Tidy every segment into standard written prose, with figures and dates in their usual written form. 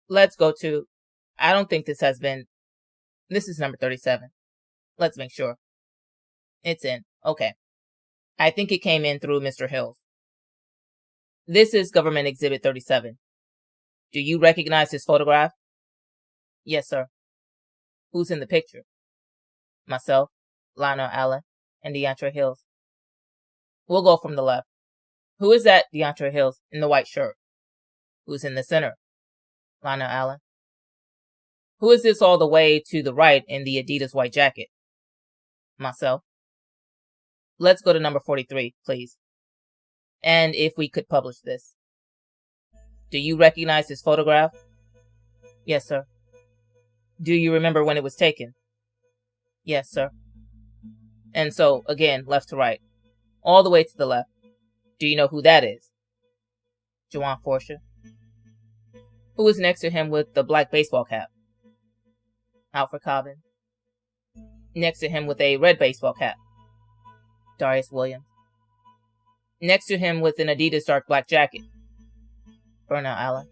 Let's go to, I don't think this is number 37. Let's make sure. It's in. Okay. I think it came in through Mr. Hills. This is Government Exhibit 37. Do you recognize this photograph? Yes, sir. Who's in the picture? Myself, Lionel Allen, and DeAndre Hills. We'll go from the left. Who is that DeAndre Hills in the white shirt? Who's in the center? Lionel Allen. Who is this all the way to the right in the Adidas white jacket? Myself. Let's go to number 43, please. And if we could publish this. Do you recognize this photograph? Yes, sir. Do you remember when it was taken? Yes, sir. And so, again, left to right. All the way to the left. Do you know who that is? Juwan Forsha. Who is next to him with the black baseball cap? Alfred Cobbin. Next to him with a red baseball cap? Darius Williams. Next to him with an Adidas dark black jacket? Burnell Allen.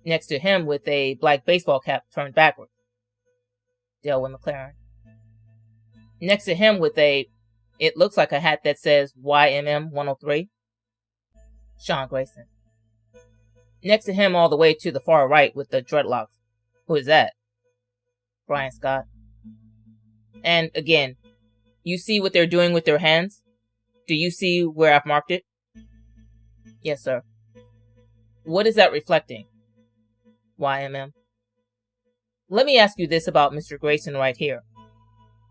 Next to him with a black baseball cap turned backwards? Delwyn McLaren. Next to him with it looks like a hat that says YMM 103? Sean Grayson. Next to him all the way to the far right with the dreadlocks? Who is that? Brian Scott. And again, you see what they're doing with their hands? Do you see where I've marked it? Yes, sir. What is that reflecting? YMM. Let me ask you this about Mr. Grayson right here.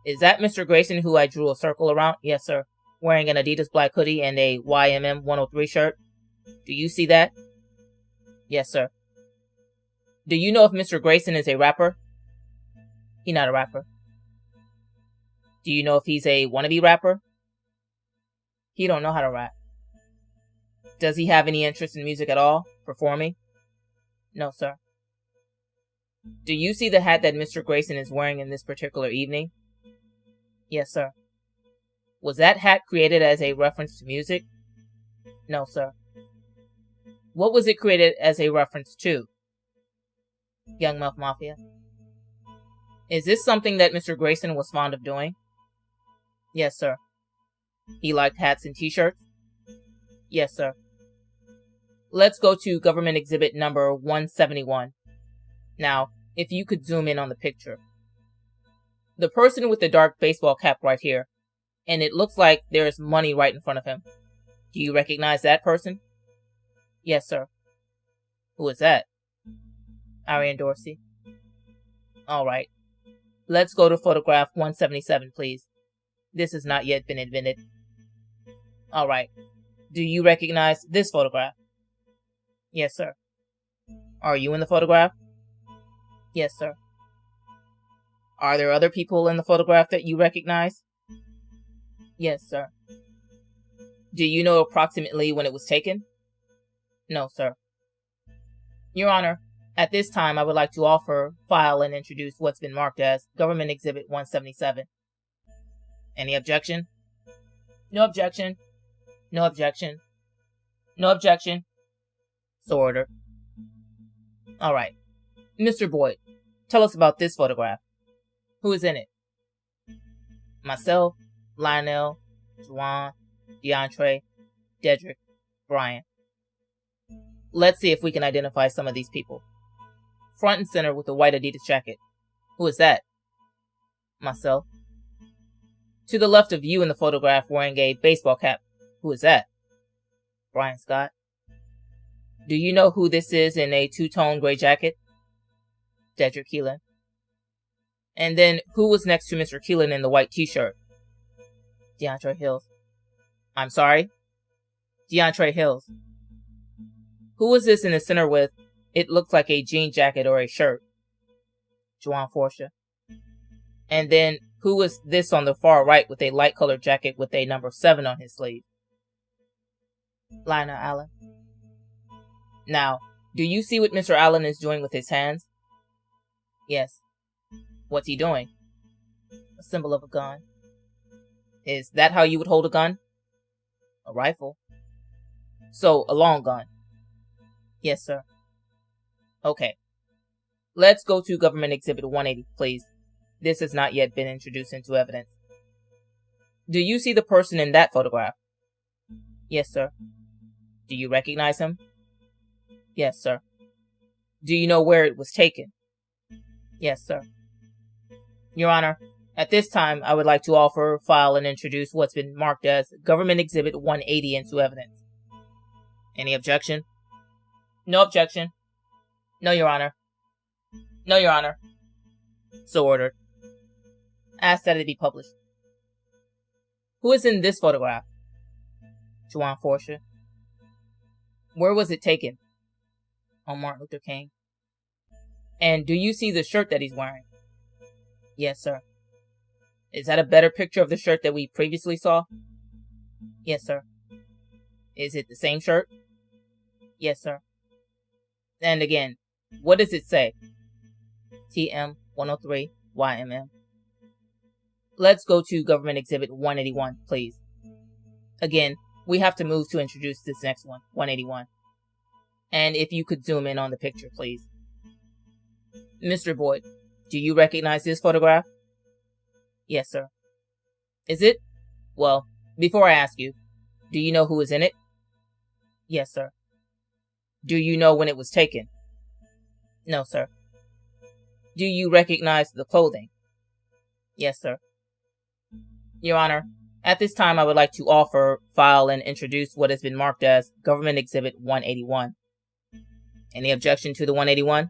Is that Mr. Grayson who I drew a circle around? Yes, sir. Wearing an Adidas black hoodie and a YMM 103 shirt? Do you see that? Yes, sir. Do you know if Mr. Grayson is a rapper? He's not a rapper. Do you know if he's a wannabe rapper? He don't know how to rap. Does he have any interest in music at all? Performing? No, sir. Do you see the hat that Mr. Grayson is wearing in this particular evening? Yes, sir. Was that hat created as a reference to music? No, sir. What was it created as a reference to? Young Muff Mafia. Is this something that Mr. Grayson was fond of doing? Yes, sir. He liked hats and t-shirts? Yes, sir. Let's go to Government Exhibit number 171. Now, if you could zoom in on the picture. The person with the dark baseball cap right here, and it looks like there's money right in front of him. Do you recognize that person? Yes, sir. Who is that? Arian Dorsey. All right. Let's go to photograph 177, please. This has not yet been invented. All right. Do you recognize this photograph? Yes, sir. Are you in the photograph? Yes, sir. Are there other people in the photograph that you recognize? Yes, sir. Do you know approximately when it was taken? No, sir. Your Honor, at this time I would like to offer, file, and introduce what's been marked as Government Exhibit 177. Any objection? No objection. No objection. No objection. So ordered. All right. Mr. Boyd, tell us about this photograph. Who is in it? Myself, Lionel, Juwan, DeAndre, Dedrick, Brian. Let's see if we can identify some of these people. Front and center with a white Adidas jacket. Who is that? Myself. To the left of you in the photograph wearing a baseball cap. Who is that? Brian Scott. Do you know who this is in a two-tone gray jacket? Dedrick Keelan. And then, who was next to Mr. Keelan in the white t-shirt? DeAndre Hills. I'm sorry? DeAndre Hills. Who was this in the center with, it looks like a jean jacket or a shirt? Juwan Forsha. And then, who was this on the far right with a light-colored jacket with a number 7 on his sleeve? Lionel Allen. Now, do you see what Mr. Allen is doing with his hands? Yes. What's he doing? A symbol of a gun. Is that how you would hold a gun? A rifle. So, a long gun. Yes, sir. Okay, Let's go to Government Exhibit 180, please. This has not yet been introduced into evidence. Do you see the person in that photograph? Yes, sir. Do you recognize him? Yes, sir. Do you know where it was taken? Yes, sir. Your Honor, at this time, I would like to offer, file, and introduce what's been marked as Government Exhibit 180 into evidence. Any objection? No objection. No, Your Honor. No, Your Honor. So ordered. Ask that it be published. Who is in this photograph? Juwan Forsha. Where was it taken? On Martin Luther King. And do you see the shirt that he's wearing? Yes, sir. Is that a better picture of the shirt that we previously saw? Yes, sir. Is it the same shirt? Yes, sir. And again, what does it say? TM 103 YMM. Let's go to Government Exhibit 181, please. Again, we have to move to introduce this next one, 181. And if you could zoom in on the picture, please. Mr. Boyd, do you recognize this photograph? Yes, sir. Is it? Well, before I ask you, do you know who is in it? Yes, sir. Do you know when it was taken? No, sir. Do you recognize the clothing? Yes, sir. Your Honor, at this time I would like to offer, file, and introduce what has been marked as Government Exhibit 181. Any objection to the 181?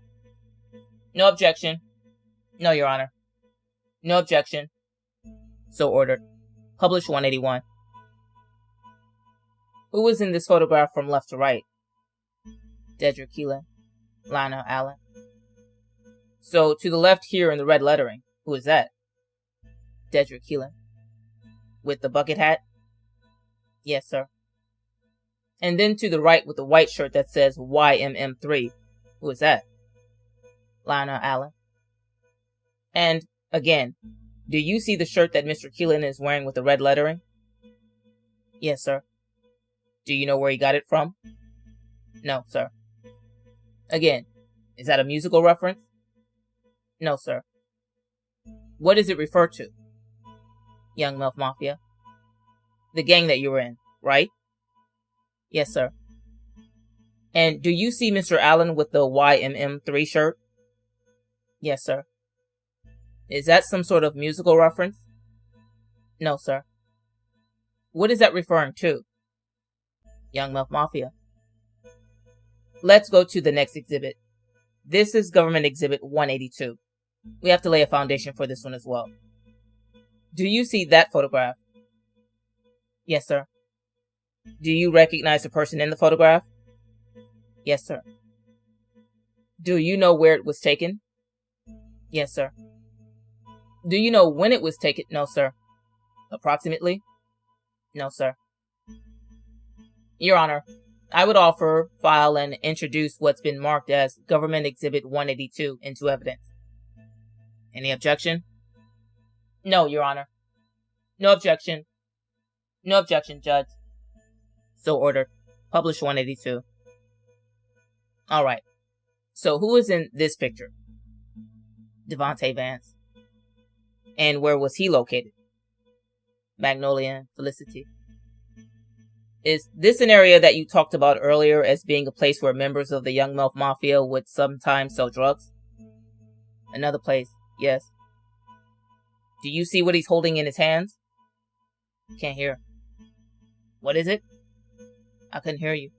No objection. No, Your Honor. No objection. So ordered. Publish 181. Who was in this photograph from left to right? Dedrick Keelan, Lionel Allen. So to the left here in the red lettering, who is that? Dedrick Keelan. With the bucket hat? Yes, sir. And then to the right with the white shirt that says YMM3, who is that? Lionel Allen. And again, do you see the shirt that Mr. Keelan is wearing with the red lettering? Yes, sir. Do you know where he got it from? No, sir. Again, is that a musical reference? No, sir. What does it refer to? Young Melf Mafia. The gang that you were in, right? Yes, sir. And do you see Mr. Allen with the YMM3 shirt? Yes, sir. Is that some sort of musical reference? No, sir. What is that referring to? Young Melf Mafia. Let's go to the next exhibit. This is Government Exhibit 182. We have to lay a foundation for this one as well. Do you see that photograph? Yes, sir. Do you recognize the person in the photograph? Yes, sir. Do you know where it was taken? Yes, sir. Do you know when it was taken? No, sir. Approximately? No, sir. Your Honor, I would offer, file, and introduce what's been marked as Government Exhibit 182 into evidence. Any objection? No, Your Honor. No objection. No objection, Judge. So ordered. Publish 182. Alright. So who is in this picture? Devontae Vance. And where was he located? Magnolia and Felicity. Is this an area that you talked about earlier as being a place where members of the Young Melf Mafia would sometimes sell drugs? Another place, yes. Do you see what he's holding in his hands? Can't hear. What is it? I couldn't hear you.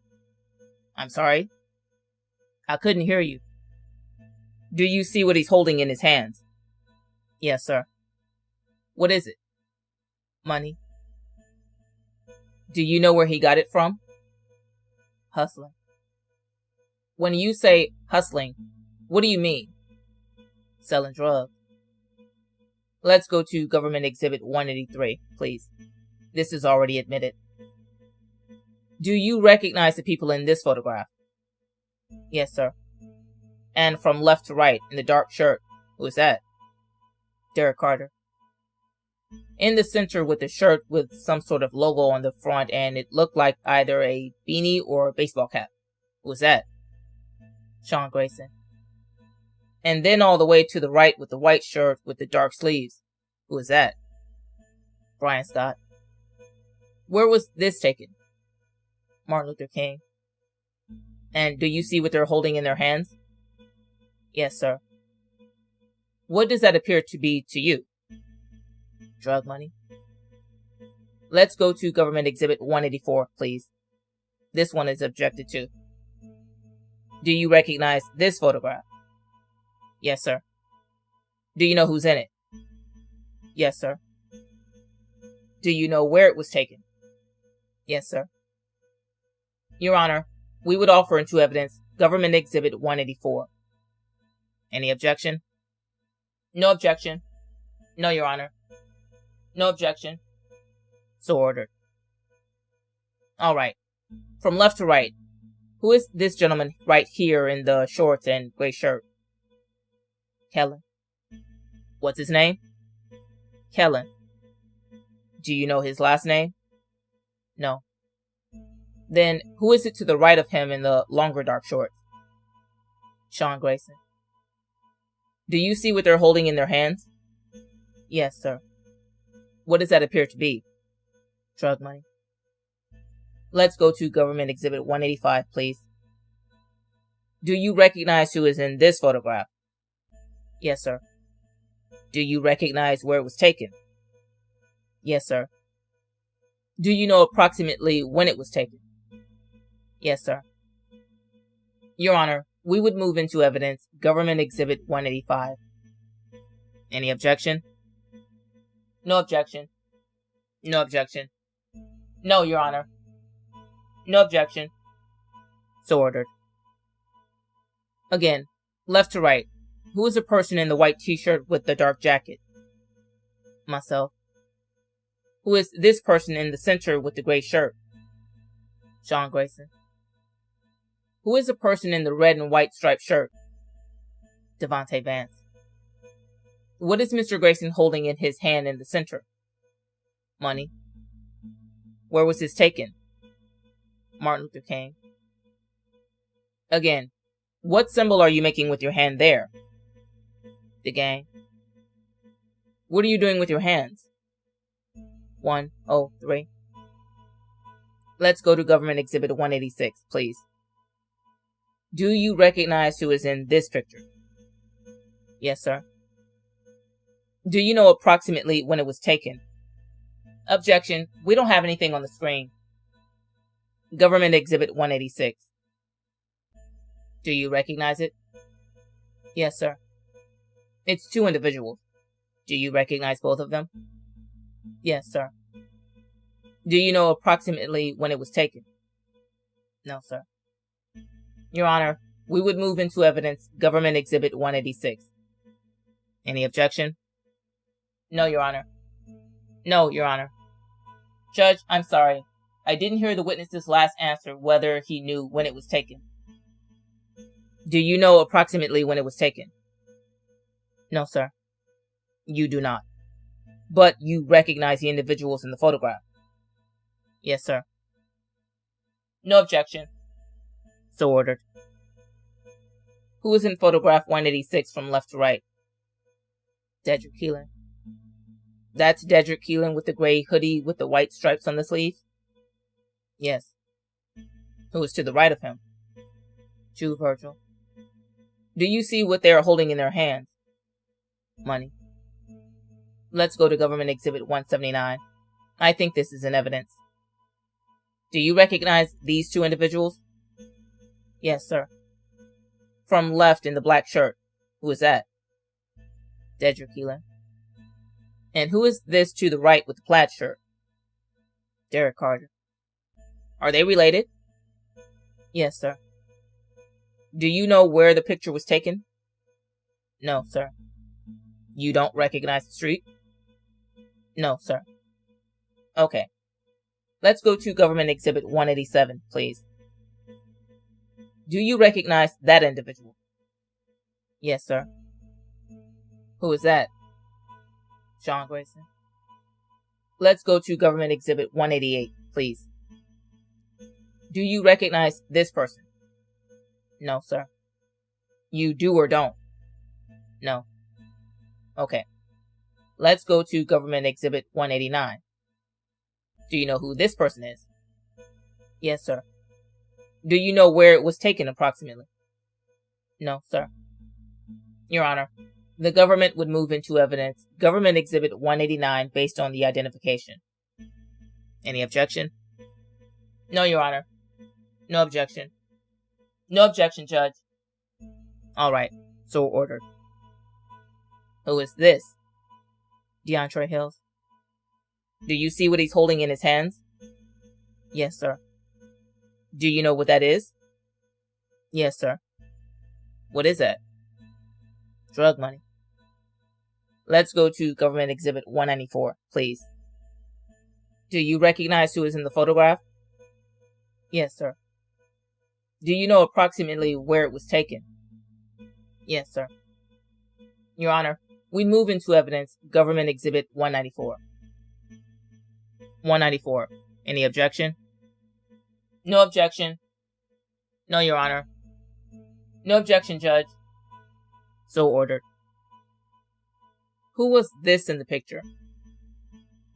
I'm sorry? I couldn't hear you. Do you see what he's holding in his hands? Yes, sir. What is it? Money. Do you know where he got it from? Hustling. When you say hustling, what do you mean? Selling drugs. Let's go to Government Exhibit 183, please. This is already admitted. Do you recognize the people in this photograph? Yes, sir. And from left to right, in the dark shirt, who is that? Derek Carter. In the center with the shirt with some sort of logo on the front, and it looked like either a beanie or a baseball cap. Who was that? Sean Grayson. And then all the way to the right with the white shirt with the dark sleeves. Who is that? Brian Scott. Where was this taken? Martin Luther King. And do you see what they're holding in their hands? Yes, sir. What does that appear to be to you? Drug money. Let's go to Government Exhibit 184, please. This one is objected to. Do you recognize this photograph? Yes, sir. Do you know who's in it? Yes, sir. Do you know where it was taken? Yes, sir. Your Honor, we would offer into evidence Government Exhibit 184. Any objection? No objection. No, Your Honor. No objection. So ordered. All right. From left to right, who is this gentleman right here in the shorts and gray shirt? Kellen. What's his name? Kellen. Do you know his last name? No. Then who is it to the right of him in the longer dark shorts? Sean Grayson. Do you see what they're holding in their hands? Yes, sir. What does that appear to be? Drug money. Let's go to Government Exhibit 185, please. Do you recognize who is in this photograph? Yes, sir. Do you recognize where it was taken? Yes, sir. Do you know approximately when it was taken? Yes, sir. Your Honor, we would move into evidence Government Exhibit 185. Any objection? No objection. No objection. No, Your Honor. No objection. So ordered. Again, left to right. Who is the person in the white t-shirt with the dark jacket? Myself. Who is this person in the center with the gray shirt? Sean Grayson. Who is the person in the red and white striped shirt? Devontae Vance. What is Mr. Grayson holding in his hand in the center? Money. Where was this taken? Martin Luther King. Again, what symbol are you making with your hand there? The gang. What are you doing with your hands? 103. Let's go to Government Exhibit 186, please. Do you recognize who is in this picture? Yes, sir. Do you know approximately when it was taken? Objection. We don't have anything on the screen. Government Exhibit 186. Do you recognize it? Yes, sir. It's two individuals. Do you recognize both of them? Yes, sir. Do you know approximately when it was taken? No, sir. Your Honor, we would move into evidence Government Exhibit 186. Any objection? No, Your Honor. No, Your Honor. Judge, I'm sorry. I didn't hear the witness's last answer whether he knew when it was taken. Do you know approximately when it was taken? No, sir. You do not. But you recognize the individuals in the photograph? Yes, sir. No objection. So ordered. Who is in photograph 186 from left to right? Dedrick Keelan. That's Dedrick Keelan with the gray hoodie with the white stripes on the sleeves? Yes. Who is to the right of him? Jew Virgil. Do you see what they are holding in their hands? Money. Let's go to Government Exhibit 179. I think this is in evidence. Do you recognize these two individuals? Yes, sir. From left in the black shirt. Who is that? Dedrick Keelan. And who is this to the right with the plaid shirt? Derek Carter. Are they related? Yes, sir. Do you know where the picture was taken? No, sir. You don't recognize the street? No, sir. Okay. Let's go to Government Exhibit 187, please. Do you recognize that individual? Yes, sir. Who is that? Sean Grayson. Let's go to Government Exhibit 188, please. Do you recognize this person? No, sir. You do or don't? No. Okay. Let's go to Government Exhibit 189. Do you know who this person is? Yes, sir. Do you know where it was taken approximately? No, sir. Your Honor, the government would move into evidence Government Exhibit 189 based on the identification. Any objection? No, Your Honor. No objection. No objection, Judge. All right, so ordered. Who is this? DeAndre Hills. Do you see what he's holding in his hands? Yes, sir. Do you know what that is? Yes, sir. What is that? Drug money. Let's go to Government Exhibit 194, please. Do you recognize who is in the photograph? Yes, sir. Do you know approximately where it was taken? Yes, sir. Your Honor, we move into evidence Government Exhibit 194. 194. Any objection? No objection. No, Your Honor. No objection, Judge. So ordered. Who was this in the picture?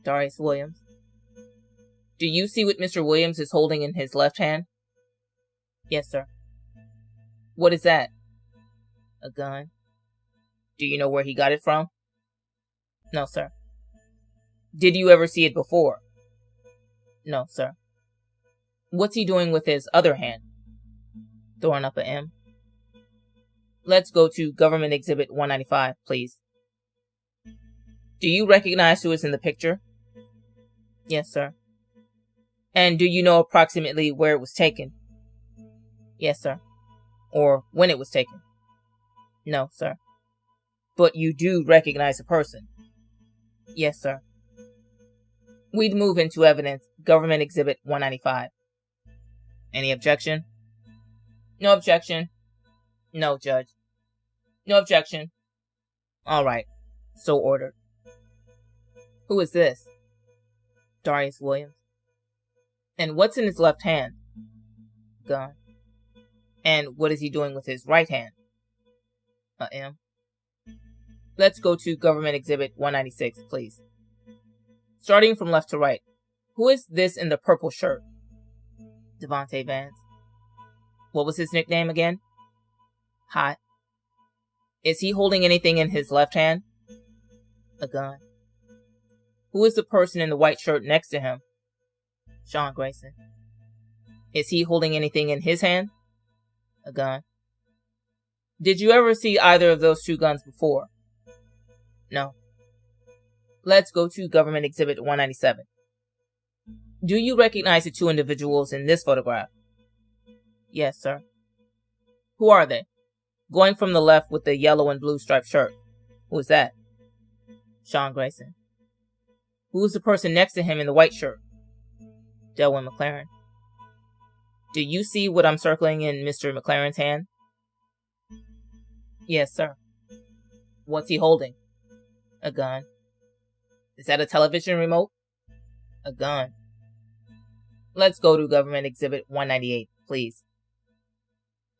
Darius Williams. Do you see what Mr. Williams is holding in his left hand? Yes, sir. What is that? A gun. Do you know where he got it from? No, sir. Did you ever see it before? No, sir. What's he doing with his other hand? Throwing up a M. Let's go to Government Exhibit 195, please. Do you recognize who is in the picture? Yes, sir. And do you know approximately where it was taken? Yes, sir. Or when it was taken? No, sir. But you do recognize the person? Yes, sir. We'd move into evidence Government Exhibit 195. Any objection? No objection. No, Judge. No objection. All right. So ordered. Who is this? Darius Williams. And what's in his left hand? Gun. And what is he doing with his right hand? A M. Let's go to Government Exhibit 196, please. Starting from left to right, who is this in the purple shirt? Devontae Vance. What was his nickname again? Hot. Is he holding anything in his left hand? A gun. Who is the person in the white shirt next to him? Sean Grayson. Is he holding anything in his hand? A gun. Did you ever see either of those two guns before? No. Let's go to Government Exhibit 197. Do you recognize the two individuals in this photograph? Yes, sir. Who are they? Going from the left with the yellow and blue striped shirt. Who is that? Sean Grayson. Who is the person next to him in the white shirt? Delwyn McLaren. Do you see what I'm circling in Mr. McLaren's hand? Yes, sir. What's he holding? A gun. Is that a television remote? A gun. Let's go to Government Exhibit 198, please.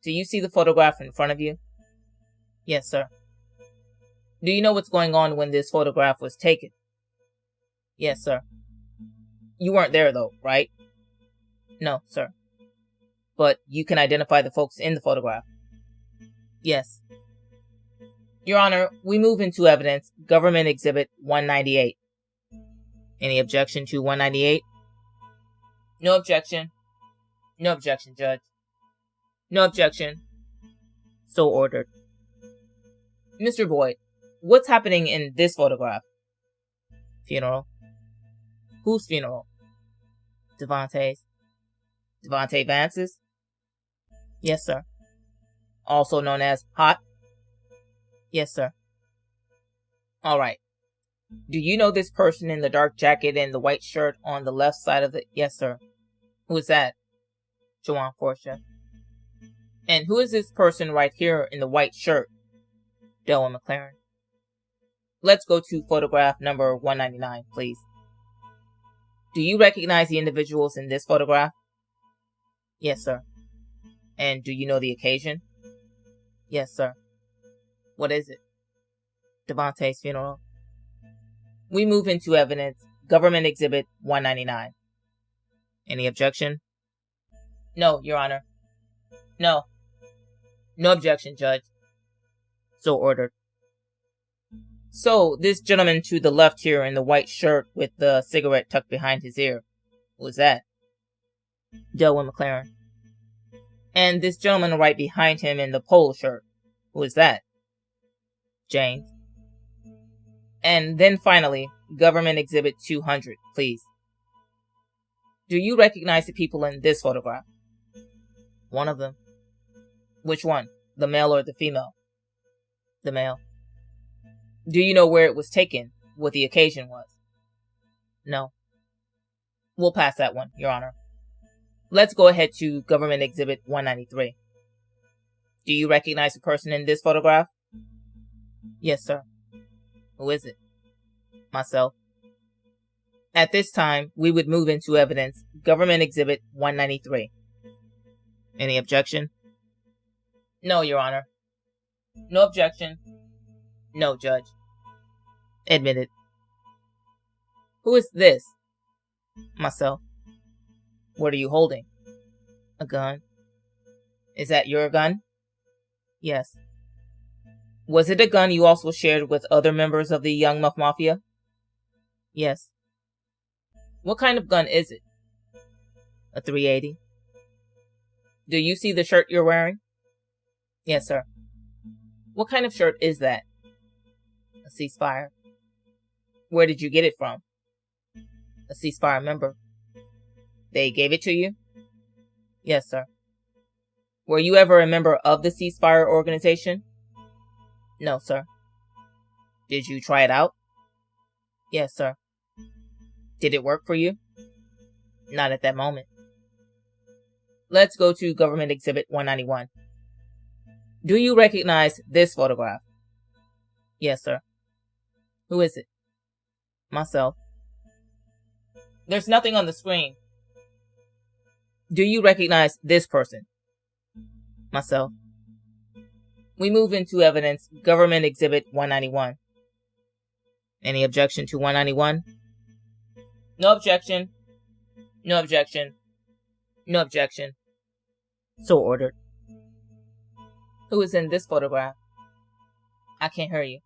Do you see the photograph in front of you? Yes, sir. Do you know what's going on when this photograph was taken? Yes, sir. You weren't there, though, right? No, sir. But you can identify the folks in the photograph? Yes. Your Honor, we move into evidence Government Exhibit 198. Any objection to 198? No objection. No objection, Judge. No objection. So ordered. Mr. Boyd, what's happening in this photograph? Funeral. Whose funeral? Devontae's. Devontae Vance's? Yes, sir. Also known as Hot? Yes, sir. All right. Do you know this person in the dark jacket and the white shirt on the left side of the... Yes, sir. Who is that? Jawan Forsha. And who is this person right here in the white shirt? Delwyn McLaren. Let's go to photograph number 199, please. Do you recognize the individuals in this photograph? Yes, sir. And do you know the occasion? Yes, sir. What is it? Devontae's funeral. We move into evidence. Government Exhibit 199. Any objection? No, Your Honor. No. No objection, Judge. So ordered. So, this gentleman to the left here in the white shirt with the cigarette tucked behind his ear. Who was that? Delwyn McLaren. And this gentleman right behind him in the polo shirt. Who is that? James. And then finally, Government Exhibit 200, please. Do you recognize the people in this photograph? One of them. Which one? The male or the female? The male. Do you know where it was taken? What the occasion was? No. We'll pass that one, Your Honor. Let's go ahead to Government Exhibit 193. Do you recognize the person in this photograph? Yes, sir. Who is it? Myself. At this time, we would move into evidence. Government Exhibit 193. Any objection? No, Your Honor. No objection. No, Judge. Admitted. Who is this? Myself. What are you holding? A gun. Is that your gun? Yes. Was it a gun you also shared with other members of the Young Muff Mafia? Yes. What kind of gun is it? A 380. Do you see the shirt you're wearing? Yes, sir. What kind of shirt is that? A ceasefire. Where did you get it from? A ceasefire member. They gave it to you? Yes, sir. Were you ever a member of the ceasefire organization? No, sir. Did you try it out? Yes, sir. Did it work for you? Not at that moment. Let's go to Government Exhibit 191. Do you recognize this photograph? Yes, sir. Who is it? Myself. There's nothing on the screen. Do you recognize this person? Myself. We move into evidence. Government Exhibit 191. Any objection to 191? No objection. No objection. No objection. So ordered. Who is in this photograph? I can't hear you.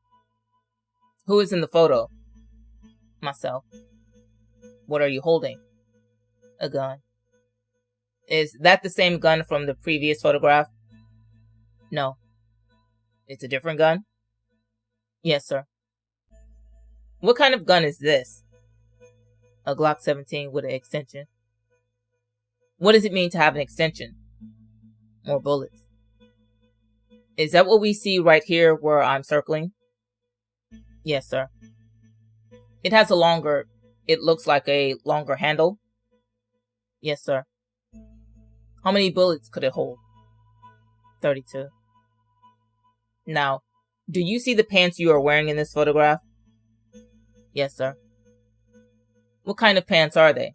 Who is in the photo? Myself. What are you holding? A gun. Is that the same gun from the previous photograph? No. It's a different gun? Yes, sir. What kind of gun is this? A Glock 17 with an extension. What does it mean to have an extension? More bullets. Is that what we see right here where I'm circling? Yes, sir. It has a longer, it looks like a longer handle? Yes, sir. How many bullets could it hold? 32. Now, do you see the pants you are wearing in this photograph? Yes, sir. What kind of pants are they?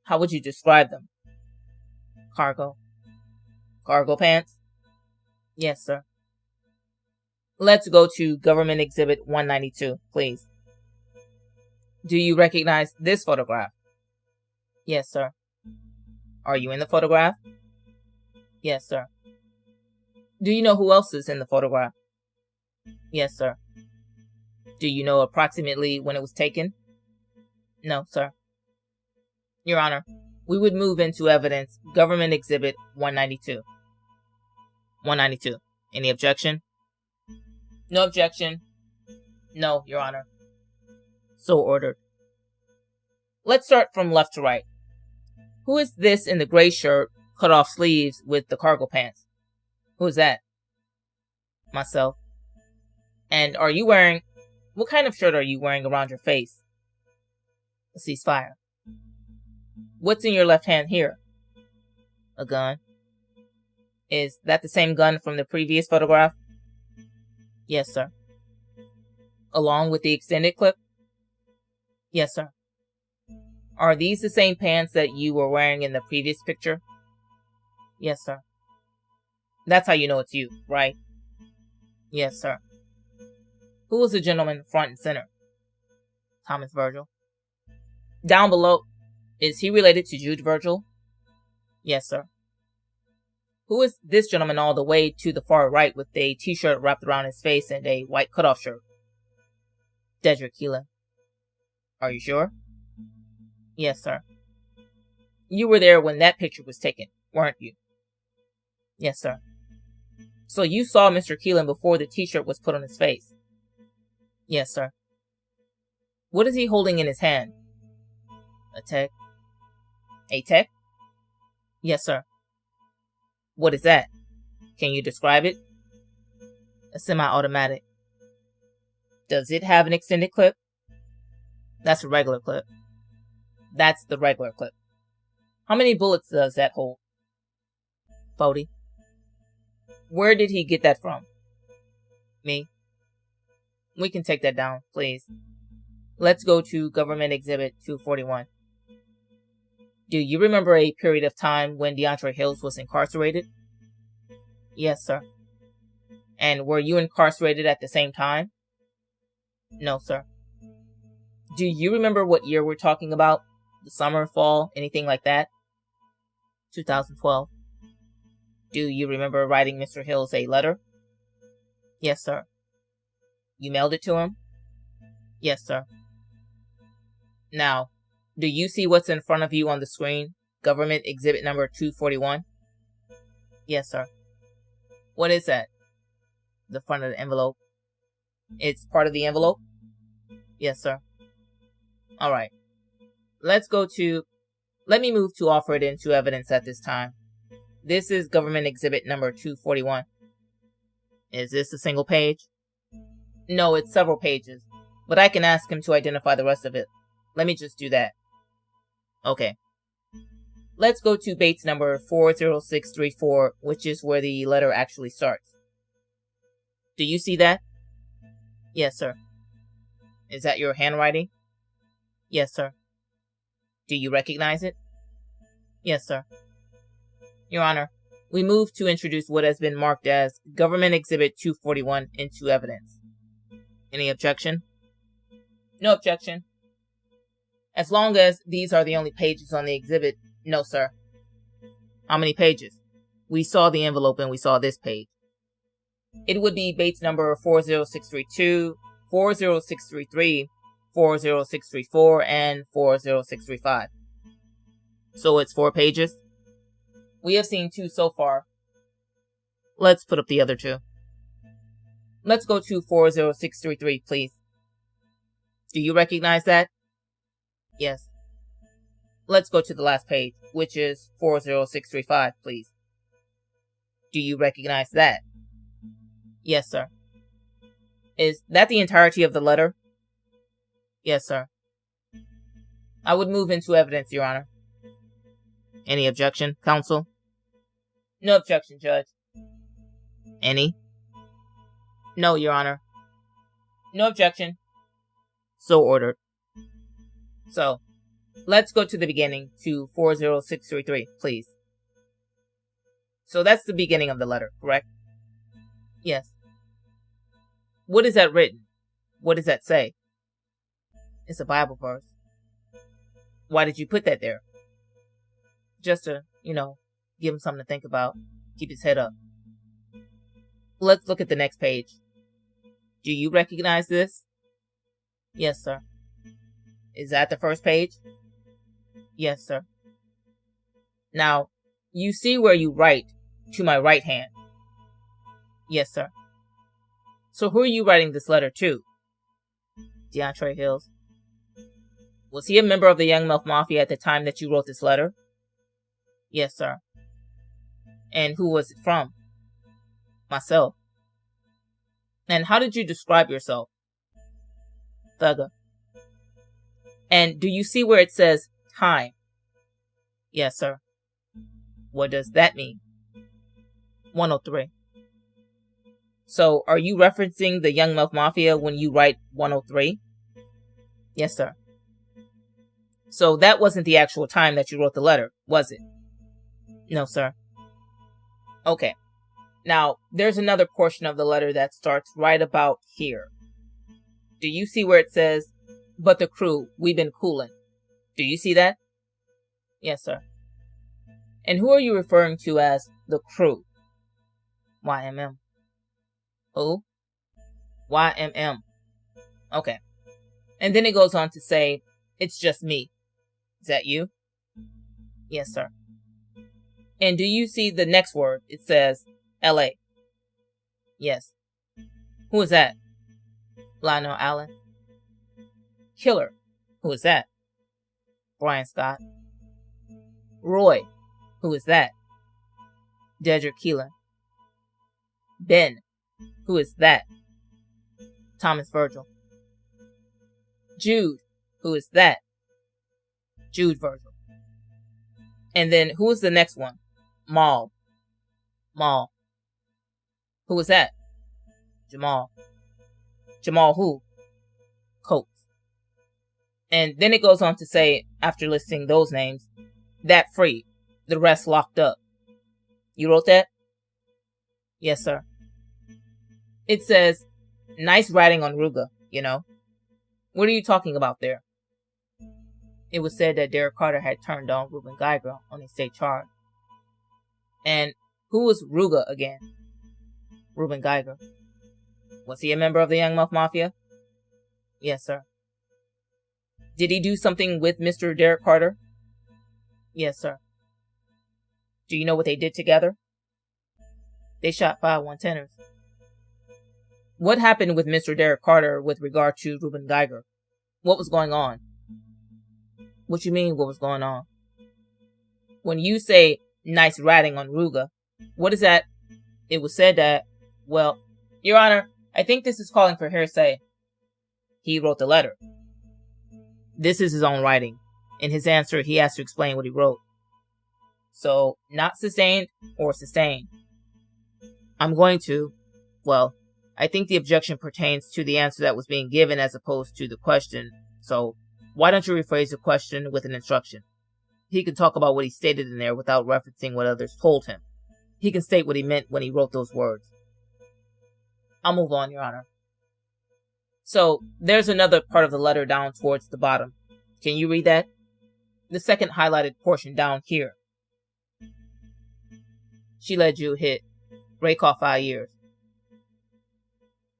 How would you describe them? Cargo. Cargo pants? Yes, sir. Let's go to Government Exhibit 192, please. Do you recognize this photograph? Yes, sir. Are you in the photograph? Yes, sir. Do you know who else is in the photograph? Yes, sir. Do you know approximately when it was taken? No, sir. Your Honor, we would move into evidence. Government Exhibit 192. 192. Any objection? No objection. No, Your Honor. So ordered. Let's start from left to right. Who is this in the gray shirt, cut off sleeves with the cargo pants? Who is that? Myself. And are you wearing... What kind of shirt are you wearing around your face? A ceasefire. What's in your left hand here? A gun. Is that the same gun from the previous photograph? Yes, sir. Along with the extended clip? Yes, sir. Are these the same pants that you were wearing in the previous picture? Yes, sir. That's how you know it's you, right? Yes, sir. Who was the gentleman front and center? Thomas Virgil. Down below, is he related to Jude Virgil? Yes, sir. Who is this gentleman all the way to the far right with a t-shirt wrapped around his face and a white cutoff shirt? Dedrick Keelan. Are you sure? Yes, sir. You were there when that picture was taken, weren't you? Yes, sir. So you saw Mr. Keelan before the t-shirt was put on his face? Yes, sir. What is he holding in his hand? A tech. A tech? Yes, sir. What is that? Can you describe it? A semi-automatic. Does it have an extended clip? That's a regular clip. That's the regular clip. How many bullets does that hold? 40. Where did he get that from? Me. We can take that down, please. Let's go to Government Exhibit 241. Do you remember a period of time when DeAndre Hills was incarcerated? Yes, sir. And were you incarcerated at the same time? No, sir. Do you remember what year we're talking about? The summer, fall, anything like that? 2012. Do you remember writing Mr. Hills a letter? Yes, sir. You mailed it to him? Yes, sir. Now, do you see what's in front of you on the screen? Government Exhibit number 241? Yes, sir. What is that? The front of the envelope. It's part of the envelope? Yes, sir. Alright. Let me move to offer it into evidence at this time. This is Government Exhibit number 241. Is this a single page? No, it's several pages. But I can ask him to identify the rest of it. Let me just do that. Okay. Let's go to Bates number 40634, which is where the letter actually starts. Do you see that? Yes, sir. Is that your handwriting? Yes, sir. Do you recognize it? Yes, sir. Your Honor, we move to introduce what has been marked as Government Exhibit 241 into evidence. Any objection? No objection. As long as these are the only pages on the exhibit, no, sir. How many pages? We saw the envelope and we saw this page. It would be Bates number 40632, 40633, 40634, and 40635. So it's 4 pages? We have seen 2 so far. Let's put up the other 2. Let's go to 40633, please. Do you recognize that? Yes. Let's go to the last page, which is 40635, please. Do you recognize that? Yes, sir. Is that the entirety of the letter? Yes, sir. I would move into evidence, Your Honor. Any objection, counsel? No objection, Judge. Any? No, Your Honor. No objection. So ordered. So, let's go to the beginning, to 40633, please. So that's the beginning of the letter, correct? Yes. What is that written? What does that say? It's a Bible verse. Why did you put that there? Just to, give him something to think about. Keep his head up. Let's look at the next page. Do you recognize this? Yes, sir. Is that the first page? Yes, sir. Now, you see where you write, to my right hand? Yes, sir. So who are you writing this letter to? DeAndre Hills. Was he a member of the Young Milf Mafia at the time that you wrote this letter? Yes, sir. And who was it from? Myself. And how did you describe yourself? Thugger. And do you see where it says time? Yes, sir. What does that mean? 103. So, are you referencing the Young Milf Mafia when you write 103? Yes, sir. So, that wasn't the actual time that you wrote the letter, was it? No, sir. Okay. Now, there's another portion of the letter that starts right about here. Do you see where it says, but the crew, we've been coolin'? Do you see that? Yes, sir. And who are you referring to as the crew? YMM. Who? YMM. Okay. And then it goes on to say, it's just me. Is that you? Yes, sir. And do you see the next word? It says LA. Yes. Who is that? Lionel Allen. Killer. Who is that? Brian Scott. Roy. Who is that? Dedrick Keelan. Ben. Who is that? Thomas Virgil. Jude. Who is that? Jude Virgil. And then who is the next one? Maul. Maul. Who is that? Jamal. Jamal who? Coates. And then it goes on to say, after listing those names, that free, the rest locked up. You wrote that? Yes, sir. It says, nice writing on Ruga, you know. What are you talking about there? It was said that Derek Carter had turned on Ruben Geiger on a state charge. And who was Ruga again? Ruben Geiger. Was he a member of the Young Muff Mafia? Yes, sir. Did he do something with Mr. Derek Carter? Yes, sir. Do you know what they did together? They shot 5 110ers. What happened with Mr. Derek Carter with regard to Ruben Geiger? What was going on? What you mean, what was going on? When you say nice ratting on Ruga, what is that? It was said that, well, Your Honor, I think this is calling for hearsay. He wrote the letter. This is his own writing. In his answer, he has to explain what he wrote. So, not sustained or sustained. I'm going to, well, I think the objection pertains to the answer that was being given as opposed to the question. So, why don't you rephrase the question with an instruction? He can talk about what he stated in there without referencing what others told him. He can state what he meant when he wrote those words. I'll move on, Your Honor. So, there's another part of the letter down towards the bottom. Can you read that? The second highlighted portion down here. She let you hit. Ray caught 5 years.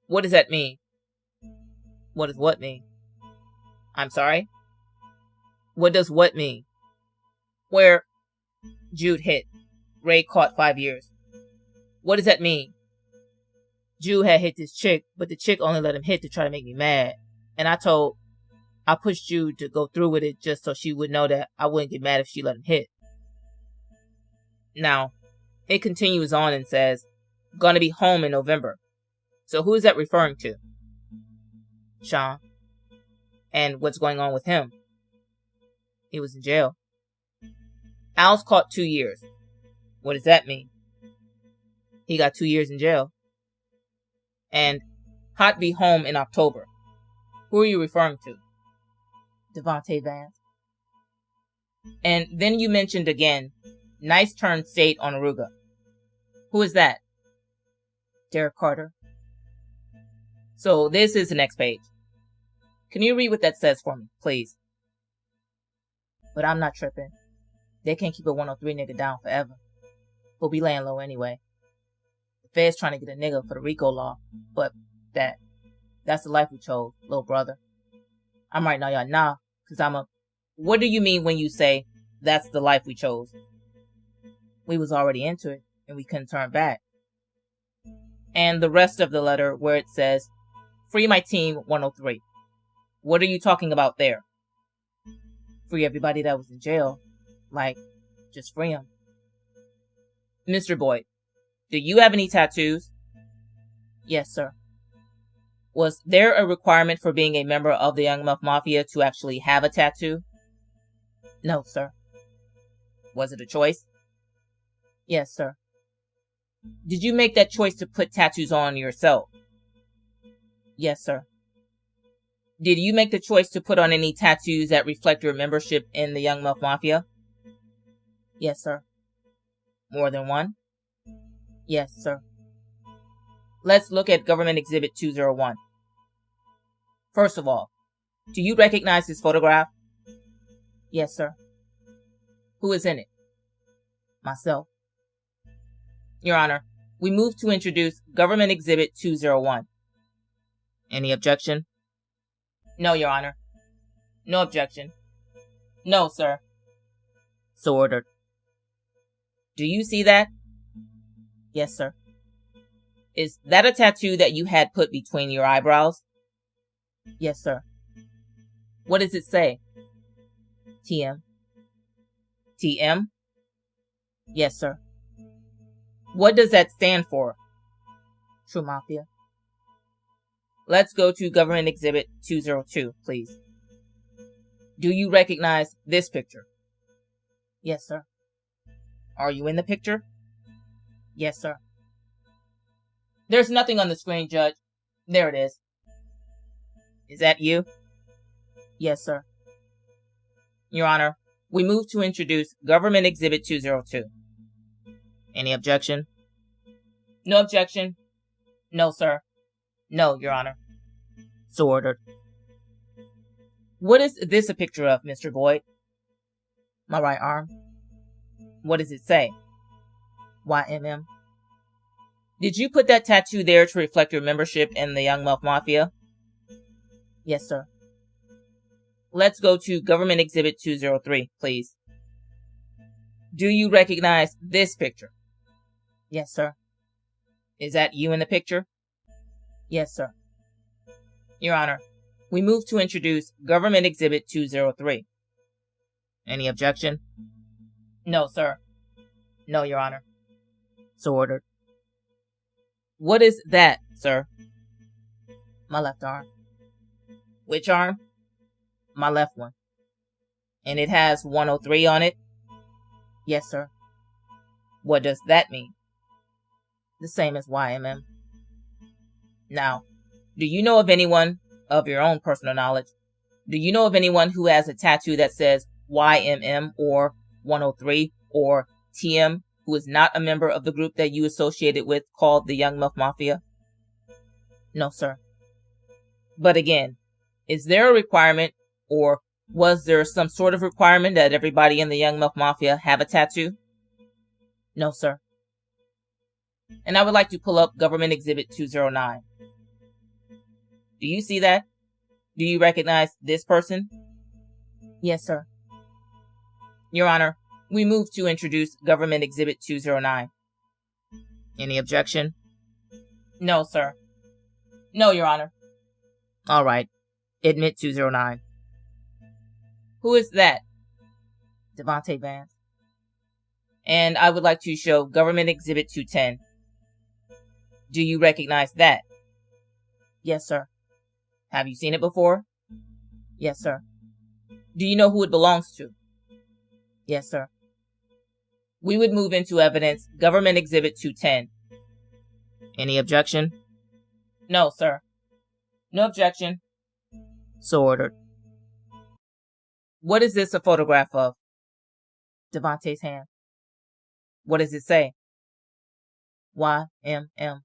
What does that mean? What does what mean? I'm sorry? What does what mean? Where Jude hit. Ray caught 5 years. What does that mean? Jude had hit this chick, but the chick only let him hit to try to make me mad. And I pushed Jude to go through with it just so she would know that I wouldn't get mad if she let him hit. Now, it continues on and says, gonna be home in November. So who is that referring to? Sean. And what's going on with him? He was in jail. Al's caught 2 years. What does that mean? He got 2 years in jail. And Hot be home in October. Who are you referring to? Devontae Vance. And then you mentioned again, nice turn state on Aruga. Who is that? Derek Carter. So this is the next page. Can you read what that says for me, please? But I'm not tripping. They can't keep a 103 nigga down forever. We'll be laying low anyway. The Fed's trying to get a nigga for the RICO law, but that's the life we chose, little brother. I'm right now, y'all, nah, cause what do you mean when you say, that's the life we chose? We was already into it, and we couldn't turn back. And the rest of the letter where it says, free my team 103. What are you talking about there? Free everybody that was in jail. Like, just free them. Mr. Boyd, do you have any tattoos? Yes, sir. Was there a requirement for being a member of the Young Muff Mafia to actually have a tattoo? No, sir. Was it a choice? Yes, sir. Did you make that choice to put tattoos on yourself? Yes, sir. Did you make the choice to put on any tattoos that reflect your membership in the Young Muff Mafia? Yes, sir. More than one? Yes, sir. Let's look at Government Exhibit 201. First of all, do you recognize this photograph? Yes, sir. Who is in it? Myself. Your Honor, we move to introduce Government Exhibit 201. Any objection? No, Your Honor. No objection. No, sir. So ordered. Do you see that? Yes, sir. Is that a tattoo that you had put between your eyebrows? Yes, sir. What does it say? TM. TM? Yes, sir. What does that stand for? True Mafia. Let's go to Government Exhibit 202, please. Do you recognize this picture? Yes, sir. Are you in the picture? Yes, sir. There's nothing on the screen, Judge. There it is. Is that you? Yes, sir. Your Honor, we move to introduce Government Exhibit 202. Any objection? No objection. No, sir. No, Your Honor. So ordered. What is this a picture of, Mr. Boyd? My right arm. What does it say? YMM. Did you put that tattoo there to reflect your membership in the Young Muff Mafia? Yes, sir. Let's go to Government Exhibit 203, please. Do you recognize this picture? Yes, sir. Is that you in the picture? Yes, sir. Your Honor, we move to introduce Government Exhibit 203. Any objection? No, sir. No, Your Honor. So ordered. What is that, sir? My left arm. Which arm? My left one. And it has 103 on it? Yes, sir. What does that mean? The same as YMM. Now, do you know of anyone, of your own personal knowledge, do you know of anyone who has a tattoo that says YMM or 103 or TM who is not a member of the group that you associated with called the Young Muff Mafia? No, sir. But again, is there a requirement, or was there some sort of requirement that everybody in the Young Muff Mafia have a tattoo? No, sir. And I would like to pull up Government Exhibit 209. Do you see that? Do you recognize this person? Yes, sir. Your Honor, we move to introduce Government Exhibit 209. Any objection? No, sir. No, Your Honor. All right. Admit 209. Who is that? Devontae Vance. And I would like to show Government Exhibit 210. Do you recognize that? Yes, sir. Have you seen it before? Yes, sir. Do you know who it belongs to? Yes, sir. We would move into evidence Government Exhibit 210. Any objection? No, sir. No objection. So ordered. What is this a photograph of? Devontae's hand. What does it say? YMM.